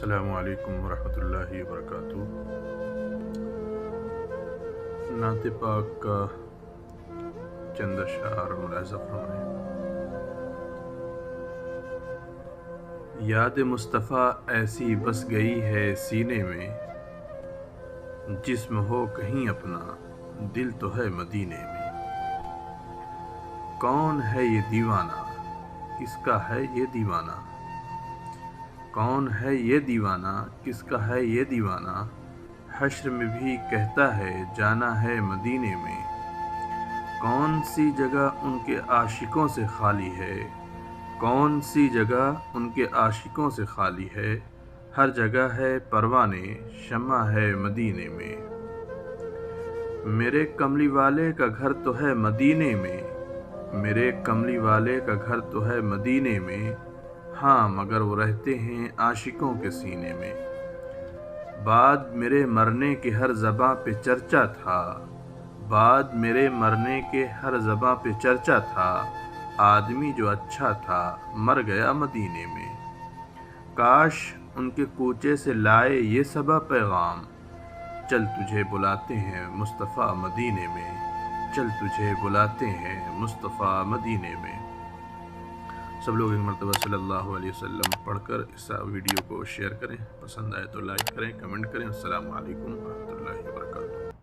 السلام علیکم ورحمۃ اللہ وبرکاتہ۔ نعت پاک کا چند اشعار ملاحظہ فرمائیں۔ یاد مصطفیٰ ایسی بس گئی ہے سینے میں، جسم ہو کہیں اپنا دل تو ہے مدینے میں۔ کون ہے یہ دیوانہ، کس کا ہے یہ دیوانہ؟ کون ہے یہ دیوانہ، کس کا ہے یہ دیوانہ؟ حشر میں بھی کہتا ہے جانا ہے مدینے میں۔ کون سی جگہ ان کے عاشقوں سے خالی ہے، کون سی جگہ ان کے عاشقوں سے خالی ہے؟ ہر جگہ ہے پروانے، شمع ہے مدینے میں۔ میرے کملی والے کا گھر تو ہے مدینے میں، میرے کملی والے کا گھر تو ہے مدینے میں، ہاں مگر وہ رہتے ہیں عاشقوں کے سینے میں۔ بعد میرے مرنے کے ہر زباں پہ چرچا تھا، بعد میرے مرنے کے ہر زباں پہ چرچا تھا، آدمی جو اچھا تھا مر گیا مدینے میں۔ کاش ان کے کوچے سے لائے یہ صبا پیغام، چل تجھے بلاتے ہیں مصطفیٰ مدینے میں، چل تجھے بلاتے ہیں مصطفیٰ مدینے میں۔ سب لوگ ایک مرتبہ صلی اللہ علیہ وسلم پڑھ کر اس ویڈیو کو شیئر کریں، پسند آئے تو لائک کریں، کمنٹ کریں۔ السلام علیکم ورحمۃ اللہ وبرکاتہ۔